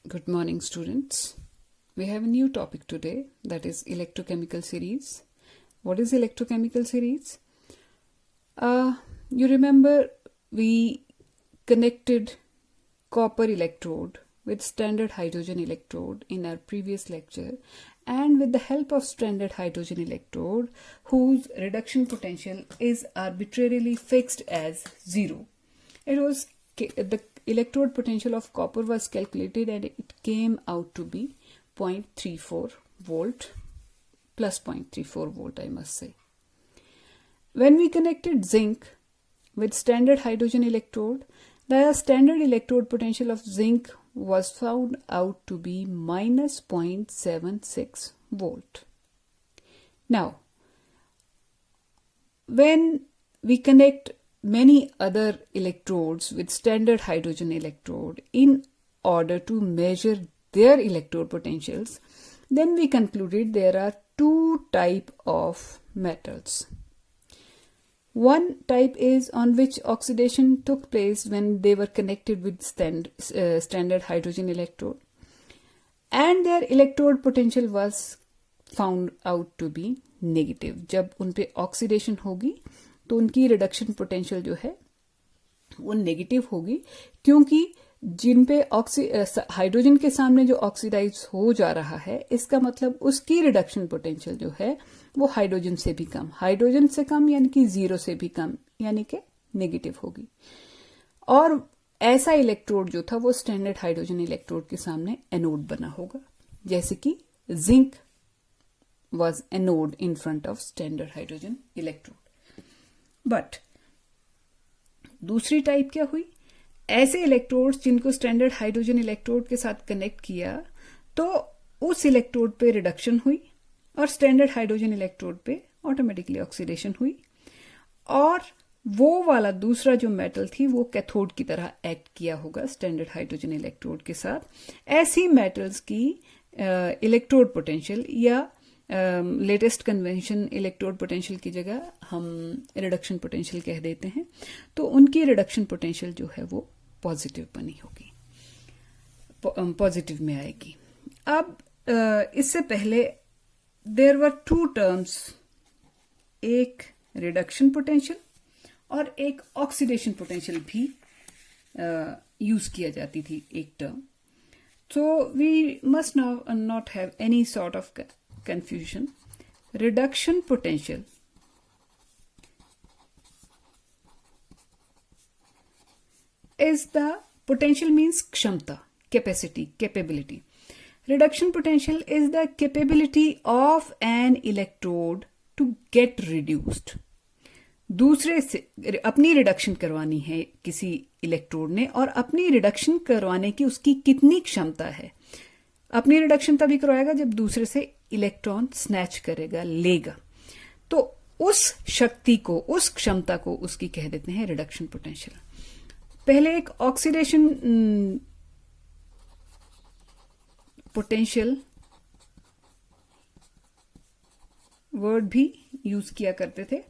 Good morning, students. We have a new topic today, that is electrochemical series. What is electrochemical series? You remember we connected copper electrode with standard hydrogen electrode in our previous lecture, and with the help of standard hydrogen electrode whose reduction potential is arbitrarily fixed as 0. The electrode potential of copper was calculated and it came out to be 0.34 volt, plus 0.34 volt I must say. When we connected zinc with standard hydrogen electrode, the standard electrode potential of zinc was found out to be minus 0.76 volt. Now, when we connect many other electrodes with standard hydrogen electrode in order to measure their electrode potentials, then we concluded there are two types of metals. One type is on which oxidation took place when they were connected with standard hydrogen electrode, and their electrode potential was found out to be negative. जब उन पे oxidation होगी तो उनकी reduction potential जो है वो negative होगी, क्योंकि जिन पे हाइड्रोजन के सामने जो ऑक्सीडाइज हो जा रहा है, इसका मतलब उसकी रिडक्शन पोटेंशियल जो है वो हाइड्रोजन से भी कम, हाइड्रोजन से कम यानी कि 0 से भी कम, यानी कि नेगेटिव होगी। और ऐसा इलेक्ट्रोड जो था वो स्टैंडर्ड हाइड्रोजन इलेक्ट्रोड के सामने एनोड बना होगा, जैसे कि zinc was anode in front of standard hydrogen electrode. But दूसरी टाइप क्या हुई? ऐसे इलेक्ट्रोड्स जिनको स्टैंडर्ड हाइड्रोजन इलेक्ट्रोड के साथ कनेक्ट किया तो उस इलेक्ट्रोड पे रिडक्शन हुई और स्टैंडर्ड हाइड्रोजन इलेक्ट्रोड पे ऑटोमेटिकली ऑक्सीडेशन हुई, और वो वाला दूसरा जो मेटल थी वो कैथोड की तरह एक्ट किया होगा स्टैंडर्ड हाइड्रोजन इलेक्ट्रोड के साथ। ऐसी मेटल्स की इलेक्ट्रोड पोटेंशियल या लेटेस्ट कन्वेंशन इलेक्ट्रोड पोटेंशियल की जगह हम रिडक्शन पोटेंशियल कह देते हैं, तो उनकी रिडक्शन पोटेंशियल जो है वो पॉजिटिव बनी होगी, पॉजिटिव में आएगी। अब इससे पहले देयर वर टू टर्म्स, एक रिडक्शन पोटेंशियल और एक ऑक्सीडेशन पोटेंशियल भी यूज किया जाती थी एक term. So we must now not have any sort of confusion. Reduction potential is the potential means kshamta, capacity, capability. Reduction potential is the capability of an electrode to get reduced. दूसरे से अपनी reduction करवानी है किसी electrode ने, और अपनी reduction करवाने की उसकी कितनी क्षमता है। अपनी रिडक्शन तभी करवाएगा जब दूसरे से इलेक्ट्रॉन स्नैच करेगा, लेगा, तो उस शक्ति को, उस क्षमता को उसकी कह देते हैं रिडक्शन पोटेंशियल। पहले एक ऑक्सीडेशन पोटेंशियल वर्ड भी यूज किया करते थे,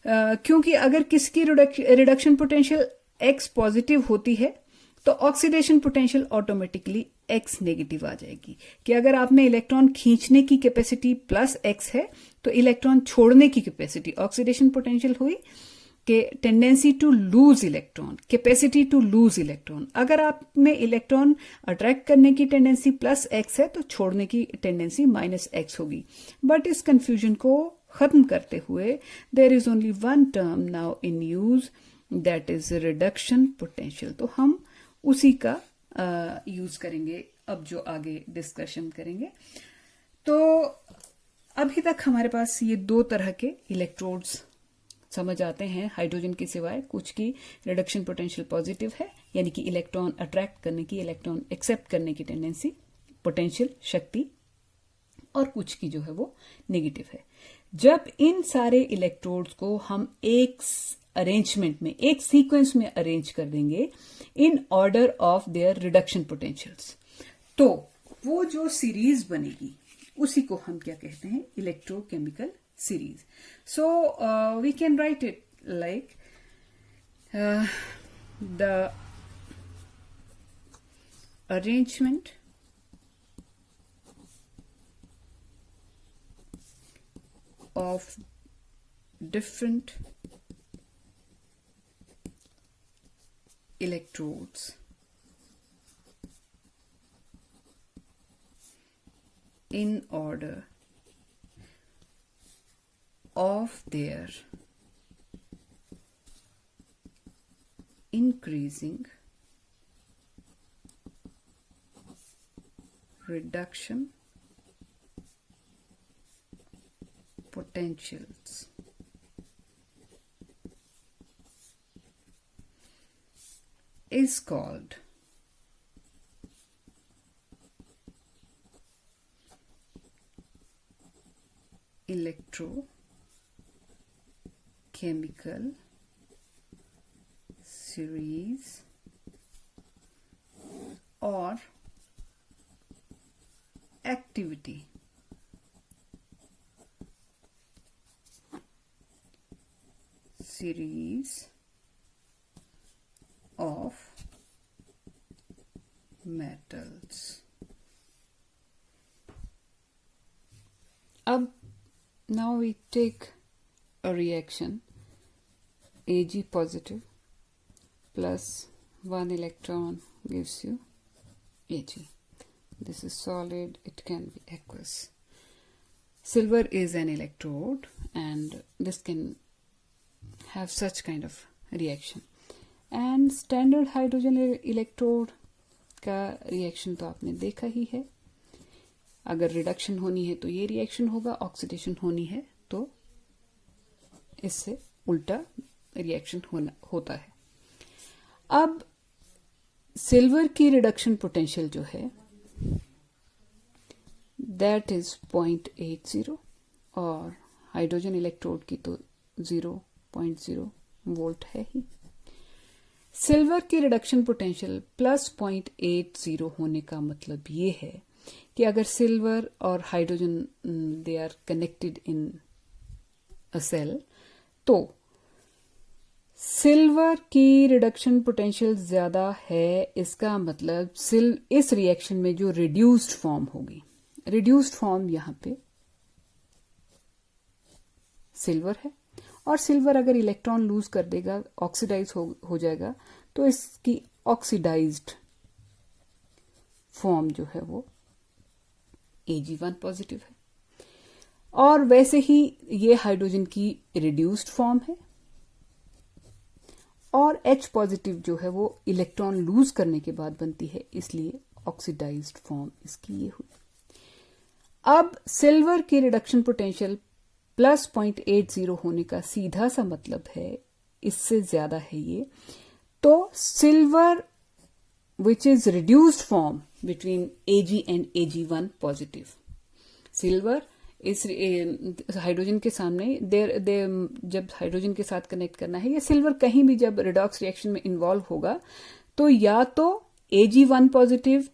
क्योंकि अगर किसकी रिडक्शन पोटेंशियल x पॉजिटिव होती है तो oxidation potential automatically x negative आ जाएगी, कि अगर आप में इलेक्ट्रॉन खींचने की कैपेसिटी प्लस x है तो इलेक्ट्रॉन छोड़ने की कैपेसिटी, ऑक्सीडेशन पोटेंशियल हुई कि tendency to lose electron, capacity to lose electron. अगर आप में इलेक्ट्रॉन अट्रैक्ट करने की टेंडेंसी प्लस x है तो छोड़ने की टेंडेंसी माइनस x होगी। बट इस कंफ्यूजन को खत्म करते हुए there is only one term now in use, that is reduction potential. तो हम उसी का यूज करेंगे अब जो आगे डिस्कशन करेंगे। तो अभी तक हमारे पास ये दो तरह के इलेक्ट्रोड्स समझ आते हैं, हाइड्रोजन के सिवाय। कुछ की रिडक्शन पोटेंशियल पॉजिटिव है, यानी कि इलेक्ट्रॉन अट्रैक्ट करने की, इलेक्ट्रॉन एक्सेप्ट करने की टेंडेंसी, पोटेंशियल शक्ति, और कुछ की जो है वो नेगेटिव है। जब इन सारे इलेक्ट्रोड्स को हम एक अरेंजमेंट में, एक सीक्वेंस में अरेंज कर देंगे in order of their reduction potentials, तो वो जो सीरीज बनेगी उसी को हम क्या कहते हैं? Electrochemical series. So we can write it like the arrangement of different electrodes in order of their increasing reduction potentials is called electrochemical series or activity. Series of metals. Now we take a reaction Ag positive plus 1 electron gives you Ag. This is solid, it can be aqueous. Silver is an electrode and this can have such kind of reaction. And standard hydrogen electrode का reaction तो आपने देखा ही है. अगर reduction होनी है तो ये रिएक्शन होगा, ऑक्सीडेशन होनी है तो इससे उल्टा रिएक्शन होता है. अब सिल्वर की रिडक्शन पोटेंशियल जो है दैट इज 0.80 और हाइड्रोजन इलेक्ट्रोड की तो 0.0 वोल्ट है ही. सिल्वर की रिडक्शन पोटेंशियल प्लस 0.80 होने का मतलब ये है कि अगर सिल्वर और hydrogen they are connected in a cell तो सिल्वर की रिडक्शन पोटेंशियल ज्यादा है. इसका मतलब इस रिएक्शन में जो रिड्यूस्ड फॉर्म होगी, रिड्यूस्ड फॉर्म यहां पे सिल्वर है और सिल्वर अगर इलेक्ट्रॉन लूज कर देगा, ऑक्सीडाइज हो जाएगा तो इसकी ऑक्सीडाइज्ड फॉर्म जो है वो Ag1 पॉजिटिव है. और वैसे ही ये हाइड्रोजन की रिड्यूस्ड फॉर्म है और H पॉजिटिव जो है वो इलेक्ट्रॉन लूज करने के बाद बनती है, इसलिए ऑक्सीडाइज्ड फॉर्म इसकी ये हुई. अब सिल्वर की रिडक्शन पोटेंशियल प्लस 0.80 होने का सीधा सा मतलब है, इससे ज्यादा है ये, तो silver which is reduced form between Ag and Ag1 positive. Silver इस हाइड्रोजन के सामने जब हाइड्रोजन के साथ कनेक्ट करना है, या सिल्वर कहीं भी जब रिडॉक्स रिएक्शन में इन्वॉल्व होगा तो या तो Ag1 पॉजिटिव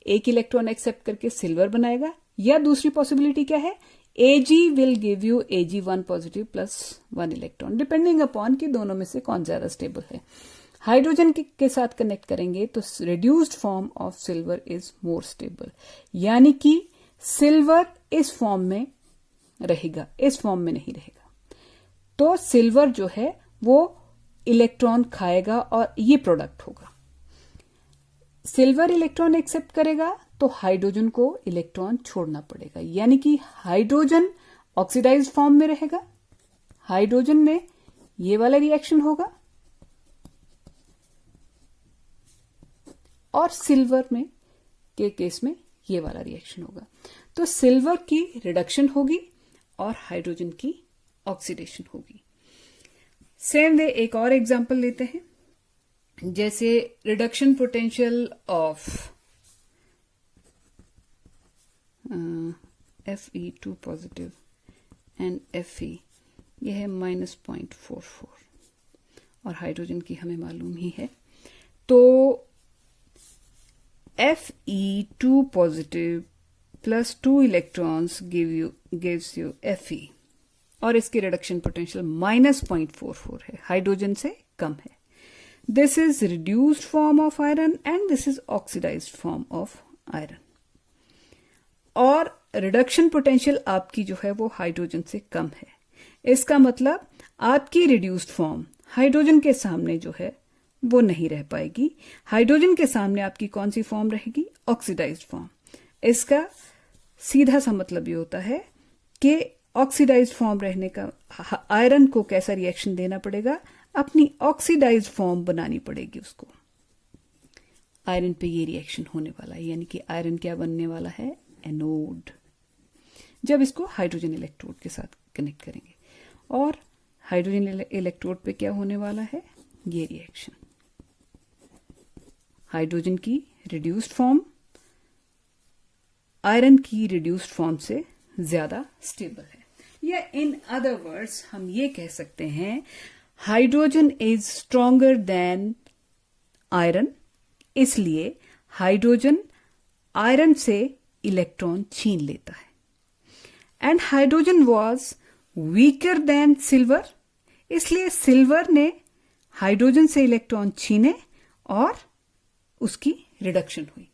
एक इलेक्ट्रॉन एक्सेप्ट करके सिल्वर बनाएगा, या दूसरी पॉसिबिलिटी क्या है, Ag will give you Ag1 positive plus 1 electron, depending upon कि दोनों में से कौन ज्यादा स्टेबल है. हाइड्रोजन के साथ कनेक्ट करेंगे तो reduced form of silver is more stable, यानी कि सिल्वर इस फॉर्म में रहेगा, इस फॉर्म में नहीं रहेगा. तो सिल्वर जो है वो इलेक्ट्रॉन खाएगा और ये प्रोडक्ट होगा. सिल्वर इलेक्ट्रॉन एक्सेप्ट करेगा तो हाइड्रोजन को इलेक्ट्रॉन छोड़ना पड़ेगा, यानी कि हाइड्रोजन ऑक्सीडाइज्ड फॉर्म में रहेगा, हाइड्रोजन में ये वाला रिएक्शन होगा और सिल्वर में के केस में ये वाला रिएक्शन होगा. तो सिल्वर की रिडक्शन होगी और हाइड्रोजन की ऑक्सीडेशन होगी. सेम वे एक और एग्जांपल लेते हैं, जैसे reduction potential of Fe2 positive and Fe यह है -0.44 और हाइड्रोजन की हमें मालूम ही है. तो Fe2 positive plus 2 electrons gives you Fe और इसकी रिडक्शन पोटेंशियल -0.44 है, हाइड्रोजन से कम है. This is reduced form of iron and this is oxidized form of iron. और रिडक्शन पोटेंशियल आपकी जो है वो हाइड्रोजन से कम है. इसका मतलब आपकी रिड्यूस्ड फॉर्म हाइड्रोजन के सामने जो है वो नहीं रह पाएगी. हाइड्रोजन के सामने आपकी कौन सी फॉर्म रहेगी? Oxidized form. इसका सीधा सा मतलब ये होता है कि ऑक्सीडाइज्ड फॉर्म रहने का आयरन को कैसा रिएक्शन देना पड़ेगा? अपनी ऑक्सीडाइज्ड फॉर्म बनानी पड़ेगी उसको. आयरन पे ये रिएक्शन होने वाला है, यानी कि आयरन क्या बनने वाला है? एनोड. जब इसको हाइड्रोजन इलेक्ट्रोड के साथ कनेक्ट करेंगे. और हाइड्रोजन इलेक्ट्रोड पे क्या होने वाला है? ये रिएक्शन. हाइड्रोजन की रिड्यूस्ड फॉर्म आयरन की रिड्यूस्ड फॉर्म से ज्यादा स्टेबल है. या इन अदर वर्ड्स हम ये कह सकते हैं hydrogen is stronger than iron. इसलिए हाइड्रोजन आयरन से इलेक्ट्रॉन छीन लेता है. And hydrogen was weaker then silver. इसलिए सिल्वर ने हाइड्रोजन से इलेक्ट्रॉन छीने और उसकी रिडक्शन हुई.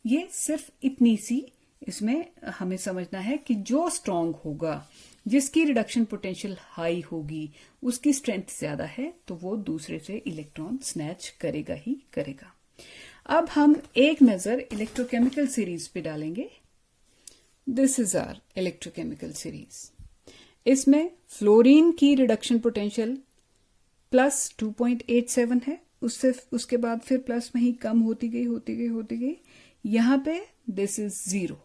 ये सिर्फ इतनी सी इसमें हमें समझना है कि जो स्ट्रांग होगा, जिसकी रिडक्शन पोटेंशियल हाई होगी, उसकी स्ट्रेंथ ज्यादा है, तो वो दूसरे से इलेक्ट्रॉन स्नैच करेगा ही करेगा. अब हम एक नजर इलेक्ट्रोकेमिकल सीरीज पे डालेंगे. This is our electrochemical series. इसमें फ्लोरीन की रिडक्शन पोटेंशियल प्लस 2.87 है. उसके बाद फिर प्लस में ही कम होती गई. यहां पे दिस इज 0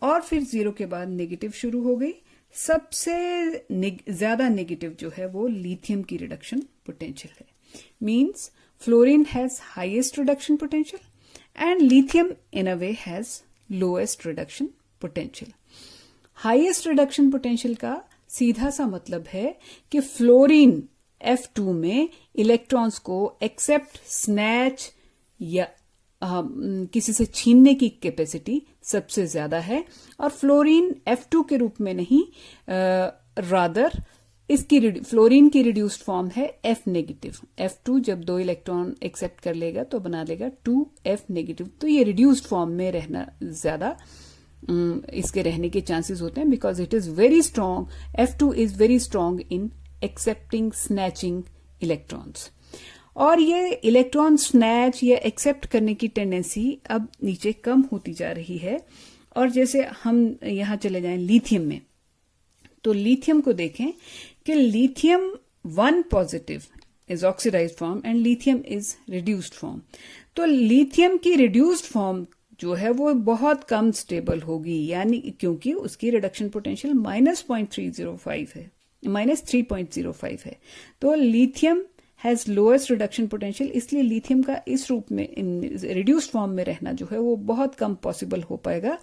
और फिर 0 के बाद नेगेटिव शुरू हो गई. सबसे ज्यादा नेगेटिव जो है वो लिथियम की रिडक्शन पोटेंशियल है. Means fluorine has highest reduction potential and lithium in a way has lowest reduction potential. Highest reduction potential का सीधा सा मतलब है कि फ्लोरीन F2 में इलेक्ट्रॉन्स को एक्सेप्ट, स्नैच या किसी से छीनने की कैपेसिटी सबसे ज्यादा है. और फ्लोरीन F2 के रूप में नहीं, रादर इसकी फ्लोरीन की रिड्यूस्ड फॉर्म है F नेगेटिव. F2 जब 2 इलेक्ट्रॉन एक्सेप्ट कर लेगा तो बना लेगा 2F नेगेटिव. तो ये रिड्यूस्ड फॉर्म में रहना ज्यादा इसके रहने के चांसेस होते हैं, because it is very strong. F2 is very strong in accepting, snatching electrons. और ये इलेक्ट्रॉन स्नैच या एक्सेप्ट करने की टेंडेंसी अब नीचे कम होती जा रही है. और जैसे हम यहां चले जाएं लिथियम में, तो लिथियम को देखें कि lithium 1 positive is oxidized form and lithium is reduced form. तो लिथियम की रिड्यूस्ड फॉर्म जो है वो बहुत कम स्टेबल होगी, यानी क्योंकि उसकी रिडक्शन पोटेंशियल -3.05 है. तो lithium has lowest reduction potential. इसलिए लिथियम का इस रूप में रिड्यूस्ड फॉर्म में रहना जो है वो बहुत कम पॉसिबल हो पाएगा.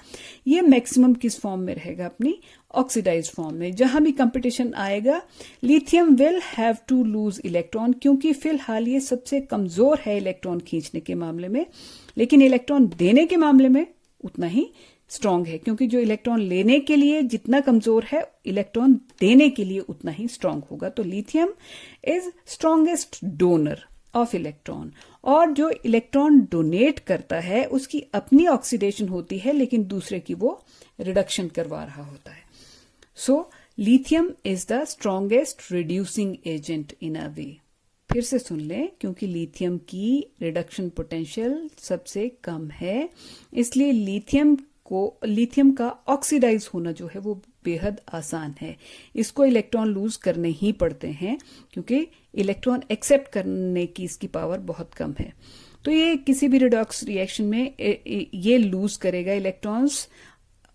ये मैक्सिमम किस फॉर्म में रहेगा? अपनी ऑक्सीडाइज्ड फॉर्म में. जहां भी कंपटीशन आएगा lithium will have to lose electron, क्योंकि फिलहाल ये सबसे कमजोर है इलेक्ट्रॉन खींचने के मामले में, लेकिन इलेक्ट्रॉन देने के मामले में उतना ही स्ट्रांग है. क्योंकि जो इलेक्ट्रॉन लेने के लिए जितना कमजोर है, इलेक्ट्रॉन देने के लिए उतना ही स्ट्रांग होगा. तो lithium is strongest donor of electron. और जो इलेक्ट्रॉन डोनेट करता है उसकी अपनी ऑक्सीडेशन होती है, लेकिन दूसरे की वो रिडक्शन करवा रहा होता है. So lithium is the strongest reducing agent in a way. फिर से सुन लें, क्योंकि लिथियम की रिडक्शन पोटेंशियल सबसे कम है, इसलिए लिथियम का ऑक्सीडाइज होना जो है वो बेहद आसान है. इसको इलेक्ट्रॉन लूज करने ही पड़ते हैं, क्योंकि इलेक्ट्रॉन एक्सेप्ट करने की इसकी पावर बहुत कम है. तो ये किसी भी रिडॉक्स रिएक्शन में ये लूज करेगा इलेक्ट्रॉन्स.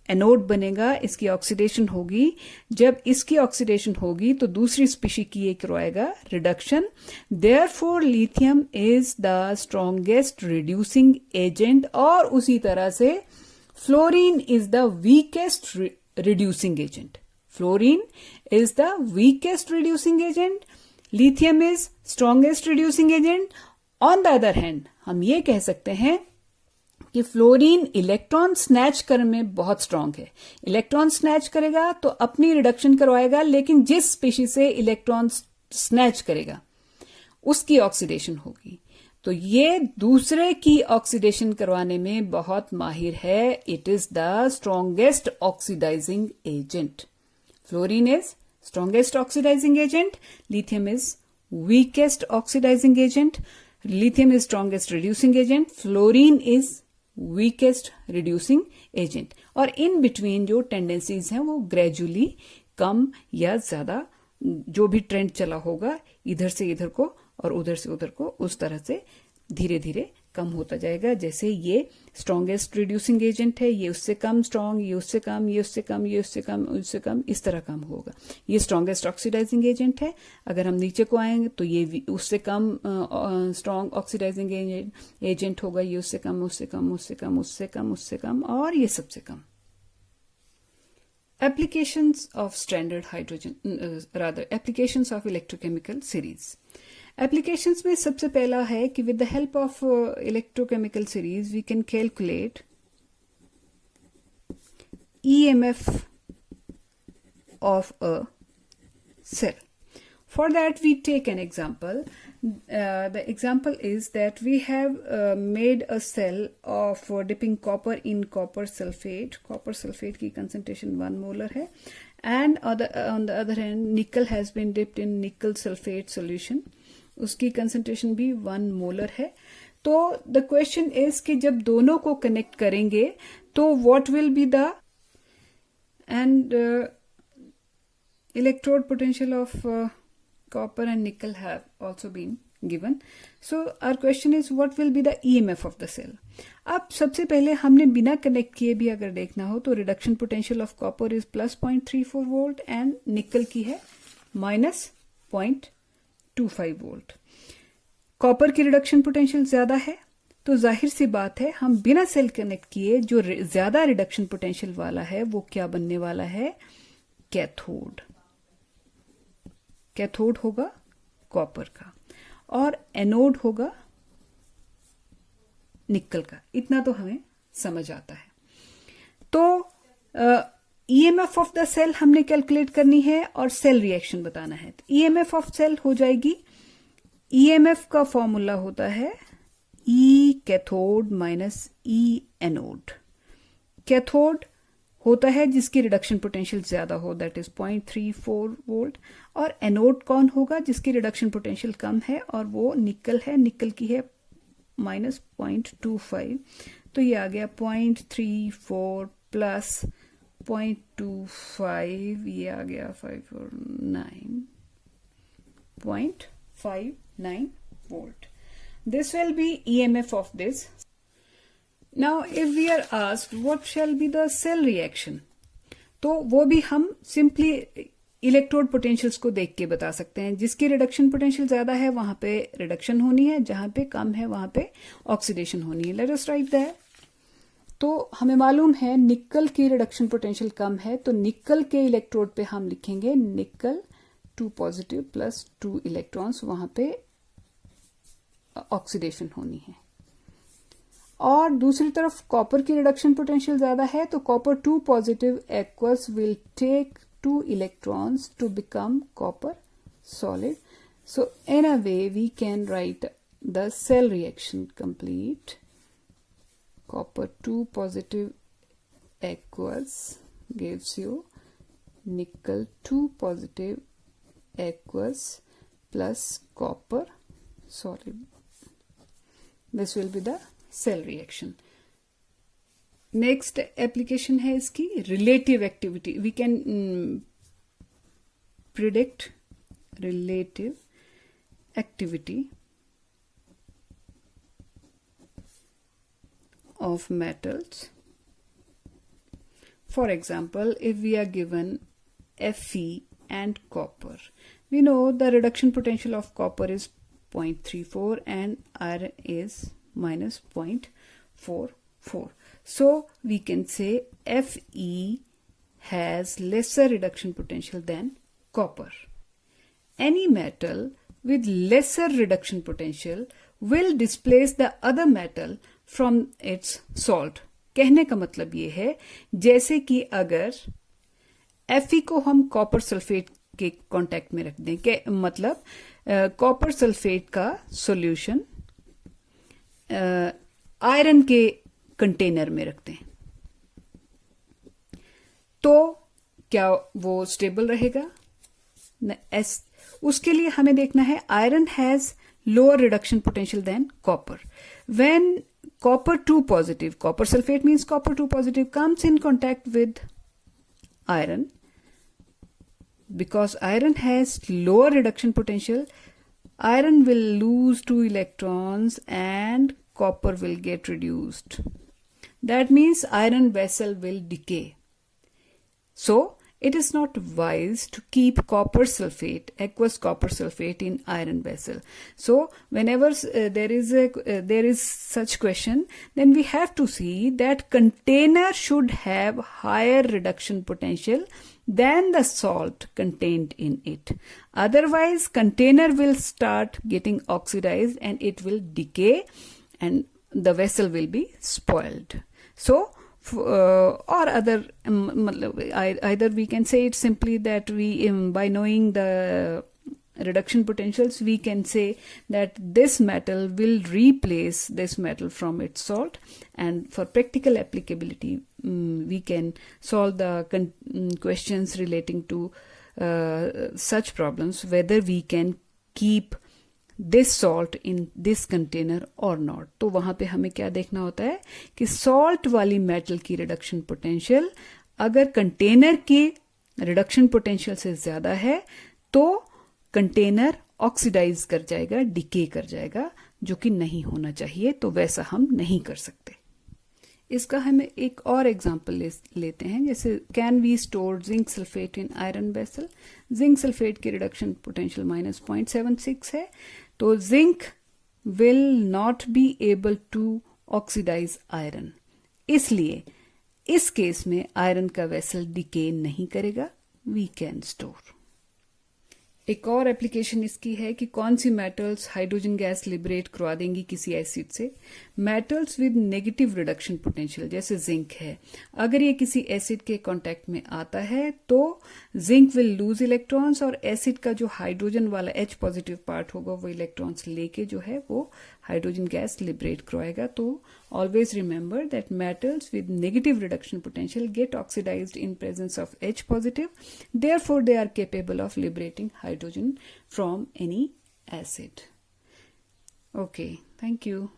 एनोड बनेगा, इसकी ऑक्सीडेशन होगी. जब इसकी ऑक्सीडेशन होगी तो दूसरी स्पीशी की ये करवाएगा reduction. Therefore lithium is the strongest reducing agent. और उसी तरह से fluorine is the weakest reducing agent. Fluorine is the weakest reducing agent. Lithium is strongest reducing agent. On the other hand हम ये कह सकते हैं कि फ्लोरीन इलेक्ट्रॉन स्नैच करने में बहुत स्ट्रांग है. इलेक्ट्रॉन स्नैच करेगा तो अपनी रिडक्शन करवाएगा, लेकिन जिस स्पीशीज से इलेक्ट्रॉन स्नैच करेगा उसकी ऑक्सीडेशन होगी। तो ये दूसरे की ऑक्सीडेशन करवाने में बहुत माहिर है। It is the strongest oxidizing agent. Fluorine is strongest oxidizing agent, lithium is weakest oxidizing agent, lithium is strongest reducing agent, fluorine is weakest reducing agent। और इन बिटवीन जो टेंडेंसीज हैं वो ग्रेजुअली कम या ज्यादा, जो भी ट्रेंड चला होगा इधर से इधर को और उधर से उधर को, उस तरह से धीरे धीरे कम होता जाएगा। जैसे ये स्ट्रॉन्गेस्ट रिड्यूसिंग एजेंट है, ये उससे कम स्ट्रॉन्ग, ये उससे कम, ये उससे कम, ये उससे कम, उससे कम, इस तरह कम होगा। ये स्ट्रॉन्गेस्ट ऑक्सीडाइजिंग एजेंट है। अगर हम नीचे को आएंगे तो ये उससे कम स्ट्रॉन्ग ऑक्सीडाइजिंग एजेंट होगा, ये उससे कम, उससे कम, उससे कम, उससे कम, उससे कम, और ये सबसे कम। Applications of standard hydrogen, applications of electrochemical series। Applications में सबसे पहला है कि with the help of electrochemical series we can calculate EMF of a cell। For that we take an example। The example is that we have made a cell of dipping copper in copper sulfate। Copper sulfate की concentration 1 molar है, and on the other hand nickel has been dipped in nickel sulfate solution, उसकी concentration भी 1 molar है। तो the question is कि जब दोनों को connect करेंगे तो what will be the and electrode potential of copper and nickel have also been given। So our question is what will be the EMF of the cell। अब सबसे पहले हमने बिना कनेक्ट किए भी अगर देखना हो तो reduction potential of copper is +0.34 volt and निकल की है -0.25 वोल्ट। कॉपर की रिडक्शन पोटेंशियल ज्यादा है, तो जाहिर सी बात है हम बिना सेल कनेक्ट किए जो ज्यादा रिडक्शन पोटेंशियल वाला है वो क्या बनने वाला है, कैथोड। कैथोड होगा कॉपर का और एनोड होगा निकल का। इतना तो हमें समझ आता है। तो ईएमएफ ऑफ द सेल हमने कैलकुलेट करनी है और सेल रिएक्शन बताना है। ईएमएफ ऑफ सेल हो जाएगी, ईएमएफ का फॉर्मूला होता है ई कैथोड माइनस ई एनोड। कैथोड होता है जिसकी रिडक्शन पोटेंशियल ज्यादा हो, दैट इज 0.34 वोल्ट, और एनोड कौन होगा जिसकी रिडक्शन पोटेंशियल कम है और वो निकल है। निकल की है -0.25, तो ये आ गया 0.34 प्लस 0.25, ये आ गया 549.59 volt. This will be EMF of this। Now if we are asked what shall be the cell reaction, तो वो भी हम सिंपली इलेक्ट्रोड पोटेंशियल्स को देख के बता सकते हैं। जिसकी रिडक्शन पोटेंशियल ज्यादा है वहां पे रिडक्शन होनी है, जहां पे कम है वहां पे ऑक्सीडेशन होनी है। Let us right that. तो हमें मालूम है निकल की रिडक्शन पोटेंशियल कम है, तो निकल के इलेक्ट्रोड पे हम लिखेंगे निकल 2 पॉजिटिव प्लस 2 इलेक्ट्रॉन्स, वहां पे ऑक्सीडेशन होनी है। और दूसरी तरफ कॉपर की रिडक्शन पोटेंशियल ज्यादा है, तो copper 2 positive aqueous will take 2 electrons to become copper solid। So in a way we can write the cell reaction complete। Copper 2 positive aqueous gives you nickel 2 positive aqueous plus copper solid। This will be the cell reaction। Next application है इसकी relative activity. We can predict relative activity of metals. For example, if we are given Fe and copper, we know the reduction potential of copper is 0.34 and iron is -0.44। So we can say Fe has lesser reduction potential than copper। Any metal with lesser reduction potential will displace the other metal from its salt। कहने का मतलब ये है जैसे कि अगर Fe को हम कॉपर सल्फेट के कांटेक्ट में रख दें, मतलब कॉपर सल्फेट का सॉल्यूशन आयरन के कंटेनर में रखते हैं, तो क्या वो स्टेबल रहेगा? उसके लिए हमें देखना है iron has lower reduction potential than copper. When copper 2 positive, copper sulfate means copper 2 positive, comes in contact with iron, because iron has lower reduction potential, iron will lose 2 electrons and copper will get reduced. That means iron vessel will decay. So it is not wise to keep copper sulfate, aqueous copper sulfate in iron vessel. So whenever there is such question, then we have to see that container should have higher reduction potential than the salt contained in it. Otherwise, container will start getting oxidized and it will decay and the vessel will be spoiled. So or other either we can say it simply that we by knowing the reduction potentials, we can say that this metal will replace this metal from its salt, and for practical applicability we can solve the questions relating to such problems, whether we can keep this salt in this container or not. तो वहां पे हमें क्या देखना होता है कि salt वाली मेटल की रिडक्शन पोटेंशियल अगर कंटेनर की रिडक्शन पोटेंशियल से ज्यादा है तो कंटेनर ऑक्सीडाइज कर जाएगा, डिके कर जाएगा, जो कि नहीं होना चाहिए. तो वैसा हम नहीं कर सकते. इसका हमें एक और एग्जांपल लेते हैं. जैसे can we store zinc sulphate in iron vessel. Zinc sulphate की रिडक्शन पोटेंशियल -0.76 है, तो zinc will not be able to oxidize iron. इसलिए इस केस में आयरन का वेसल डिके नहीं करेगा. We can store. एक और एप्लीकेशन इसकी है कि कौन सी मेटल्स हाइड्रोजन गैस लिबरेट करवा देंगी किसी एसिड से. Metals with negative reduction potential जैसे जिंक है, अगर ये किसी एसिड के कांटेक्ट में आता है तो जिंक विल लूज इलेक्ट्रॉन्स और एसिड का जो हाइड्रोजन वाला H पॉजिटिव पार्ट होगा वो इलेक्ट्रॉन्स लेके जो है वो हाइड्रोजन गैस लिबरेट करवाएगा. तो always remember that metals with negative reduction potential get oxidized in presence of H positive. Therefore, they are capable of liberating hydrogen from any acid. Okay, thank you.